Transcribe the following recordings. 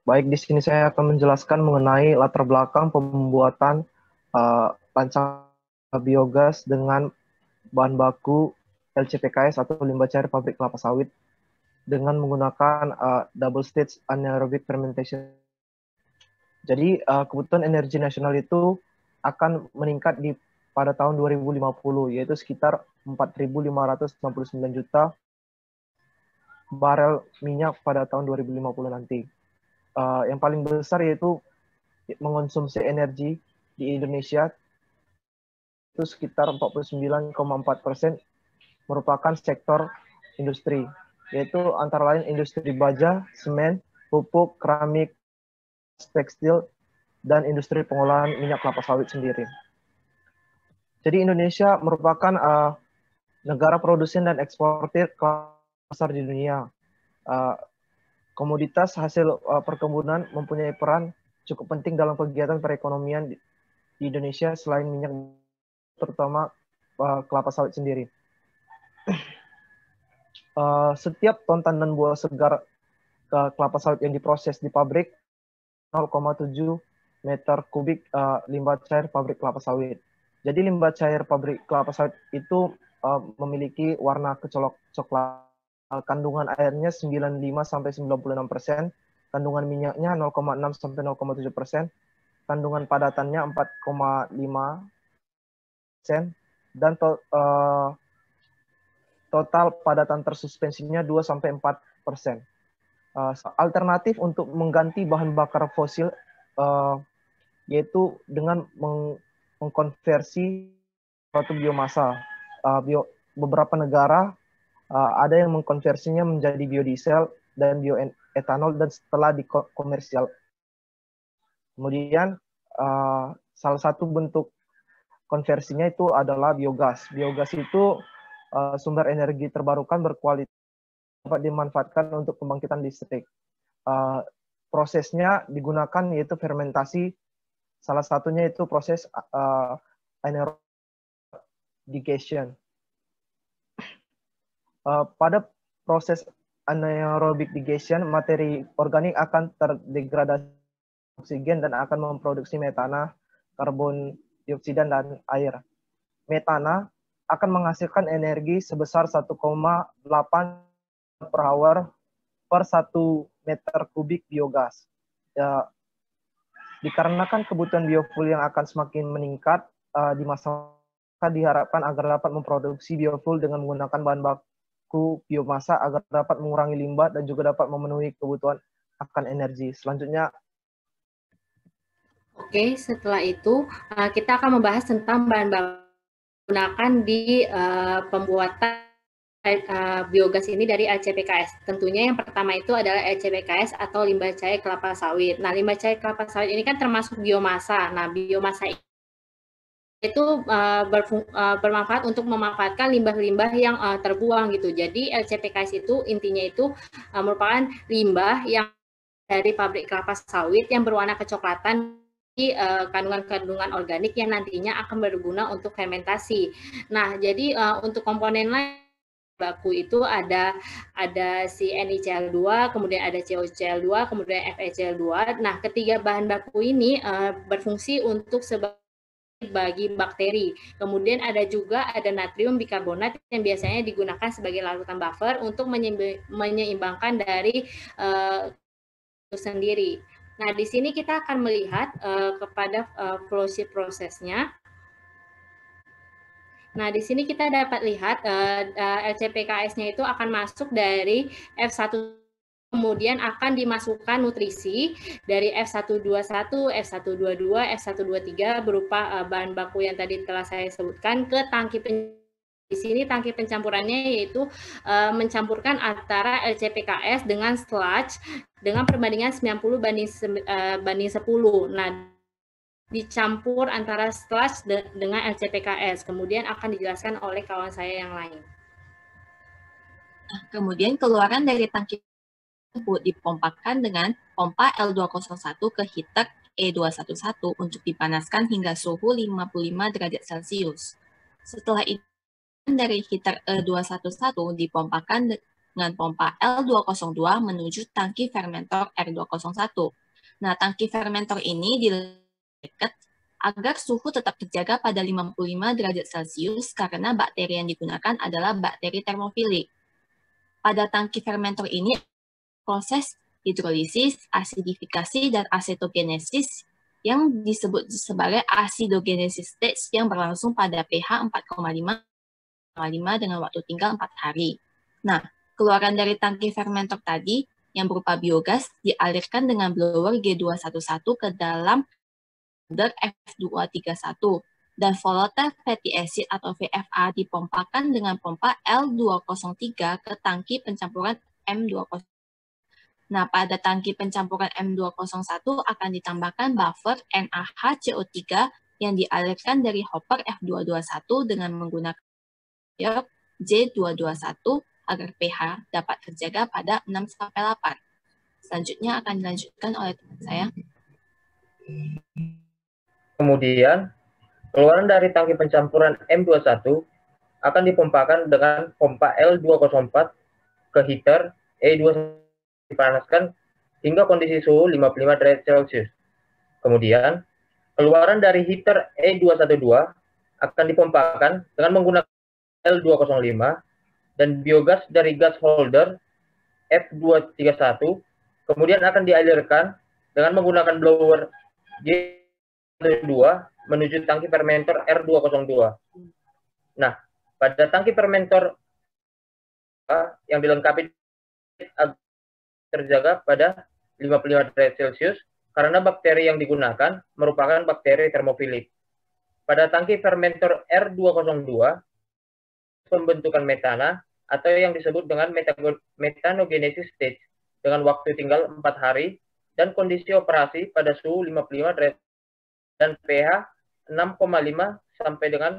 Baik, di sini saya akan menjelaskan mengenai latar belakang pembuatan rancangan biogas dengan bahan baku LCPKS atau limbah cair pabrik kelapa sawit dengan menggunakan double stage anaerobic fermentation. Jadi kebutuhan energi nasional itu akan meningkat pada tahun 2050, yaitu sekitar 4.569 juta barel minyak pada tahun 2050 nanti. Yang paling besar yaitu mengonsumsi energi di Indonesia itu sekitar 49,4% merupakan sektor industri, yaitu antara lain industri baja, semen, pupuk, keramik, tekstil, dan industri pengolahan minyak kelapa sawit sendiri. Jadi Indonesia merupakan negara produsen dan eksportir kelapa besar di dunia. Komoditas hasil perkebunan mempunyai peran cukup penting dalam kegiatan perekonomian di Indonesia selain minyak, terutama kelapa sawit sendiri. Setiap ton tandan buah segar kelapa sawit yang diproses di pabrik 0,7 meter kubik limbah cair pabrik kelapa sawit. Jadi limbah cair pabrik kelapa sawit itu memiliki warna kecolok coklat. Kandungan airnya 95 sampai 96%, kandungan minyaknya 0,6 sampai 0,7%, kandungan padatannya 4,5%, dan total padatan tersuspensinya 2 sampai 4%. Alternatif untuk mengganti bahan bakar fosil yaitu dengan mengkonversi suatu biomasa. Beberapa negara ada yang mengkonversinya menjadi biodiesel dan bioetanol dan setelah dikomersial. Kemudian salah satu bentuk konversinya itu adalah biogas. Biogas itu sumber energi terbarukan berkualitas dapat dimanfaatkan untuk pembangkitan listrik. Prosesnya digunakan yaitu fermentasi. Salah satunya itu proses anaerobic digestion. Pada proses anaerobic digestion, materi organik akan terdegradasi oksigen dan akan memproduksi metana, karbon dioksida, dan air. Metana akan menghasilkan energi sebesar 1,8 per hour per 1 meter kubik biogas. Dikarenakan kebutuhan biofuel yang akan semakin meningkat di masa diharapkan agar dapat memproduksi biofuel dengan menggunakan bahan baku biomasa agar dapat mengurangi limbah dan juga dapat memenuhi kebutuhan akan energi. Selanjutnya. Oke, setelah itu kita akan membahas tentang bahan baku digunakan di pembuatan biogas ini dari LCPKS. Tentunya yang pertama itu adalah LCPKS atau limbah cair kelapa sawit. Nah, limbah cair kelapa sawit ini kan termasuk biomasa. Nah, biomasa itu bermanfaat untuk memanfaatkan limbah-limbah yang terbuang gitu. Jadi LCPKS itu intinya itu merupakan limbah yang dari pabrik kelapa sawit yang berwarna kecoklatan kandungan-kandungan organik yang nantinya akan berguna untuk fermentasi. Nah, jadi untuk komponen lain baku itu ada si NiCl2, kemudian ada COCl2, kemudian FeCl2. Nah, ketiga bahan baku ini berfungsi untuk bagi bakteri. Kemudian ada juga natrium bikarbonat yang biasanya digunakan sebagai larutan buffer untuk menyeimbangkan dari itu sendiri. Nah, di sini kita akan melihat kepada flow-sheet prosesnya. Nah, di sini kita dapat lihat LCPKS-nya itu akan masuk dari F1, kemudian akan dimasukkan nutrisi dari F121, F122, F123 berupa bahan baku yang tadi telah saya sebutkan ke tangki di sini tangki pencampurannya yaitu mencampurkan antara LCPKS dengan sludge dengan perbandingan 90 banding 10. Nah, dicampur antara sludge dengan LCPKS. Kemudian akan dijelaskan oleh kawan saya yang lain. Kemudian keluaran dari tangki tersebut dipompakan dengan pompa L201 ke heater E211 untuk dipanaskan hingga suhu 55 derajat Celcius. Setelah itu, dari heater E211 dipompakan dengan pompa L202 menuju tangki fermentor R201. Nah, tangki fermentor ini dekat agar suhu tetap terjaga pada 55 derajat Celcius karena bakteri yang digunakan adalah bakteri termofilik. Pada tangki fermentor ini, proses hidrolisis, asidifikasi, dan asetogenesis yang disebut sebagai acidogenesis stage yang berlangsung pada pH 4,5 dengan waktu tinggal 4 hari. Nah, keluaran dari tangki fermentor tadi yang berupa biogas dialirkan dengan blower G211 ke dalam F231 dan volatile fatty acid atau VFA dipompakan dengan pompa L203 ke tangki pencampuran M201. Nah, pada tangki pencampuran M201 akan ditambahkan buffer NaHCO3 yang dialirkan dari hopper F221 dengan menggunakan J221 agar pH dapat terjaga pada 6-8. Selanjutnya akan dilanjutkan oleh teman saya. Kemudian, keluaran dari tangki pencampuran M21 akan dipompakan dengan pompa L204 ke heater E2 dipanaskan hingga kondisi suhu 55 derajat Celcius. Kemudian, keluaran dari heater E212 akan dipompakan dengan menggunakan L205 dan biogas dari gas holder F231 kemudian akan dialirkan dengan menggunakan blower G2 menuju tangki fermentor R202. Nah, pada tangki fermentor yang dilengkapi terjaga pada 55 derajat Celcius karena bakteri yang digunakan merupakan bakteri termofilik. Pada tangki fermentor R202, pembentukan metana atau yang disebut dengan metanogenesis stage dengan waktu tinggal 4 hari dan kondisi operasi pada suhu 55 derajat dan pH 6,5 sampai dengan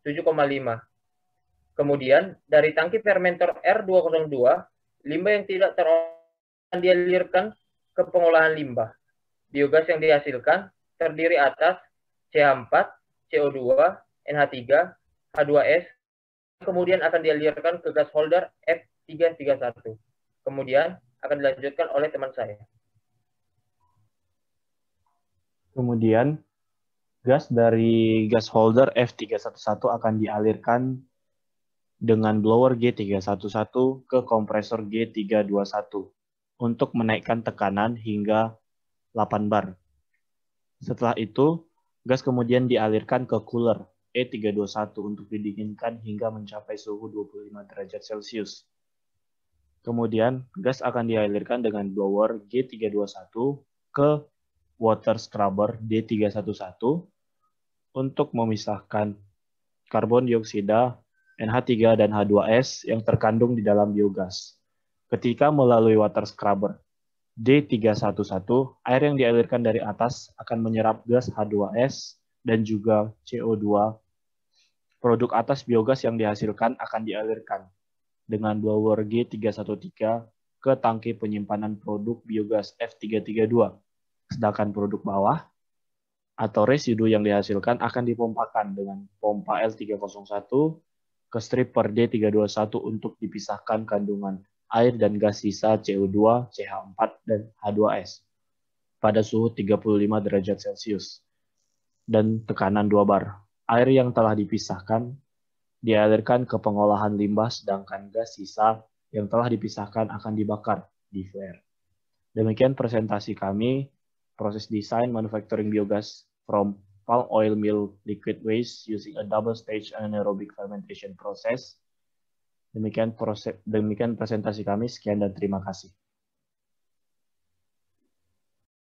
7,5. Kemudian dari tangki fermentor R202, limbah yang tidak terolah dialirkan ke pengolahan limbah. Biogas yang dihasilkan terdiri atas CH4, CO2, NH3, H2S, kemudian akan dialirkan ke gas holder F331. Kemudian akan dilanjutkan oleh teman saya. Kemudian gas dari gas holder F311 akan dialirkan dengan blower G311 ke kompresor G321 untuk menaikkan tekanan hingga 8 bar. Setelah itu, gas kemudian dialirkan ke cooler E321 untuk didinginkan hingga mencapai suhu 25 derajat Celcius. Kemudian, gas akan dialirkan dengan blower G321 ke water scrubber D311 untuk memisahkan karbon dioksida, NH3, dan H2S yang terkandung di dalam biogas. Ketika melalui water scrubber D311, air yang dialirkan dari atas akan menyerap gas H2S dan juga CO2. Produk atas biogas yang dihasilkan akan dialirkan dengan blower G313 ke tangki penyimpanan produk biogas F332. Sedangkan produk bawah atau residu yang dihasilkan akan dipompakan dengan pompa L301 ke stripper D321 untuk dipisahkan kandungan air dan gas sisa CO2, CH4, dan H2S pada suhu 35 derajat Celcius dan tekanan 2 bar. Air yang telah dipisahkan dialirkan ke pengolahan limbah, sedangkan gas sisa yang telah dipisahkan akan dibakar di flare. Demikian presentasi kami, proses desain manufacturing biogas from palm oil meal liquid waste using a double stage anaerobic fermentation process. Demikian presentasi kami, sekian dan terima kasih.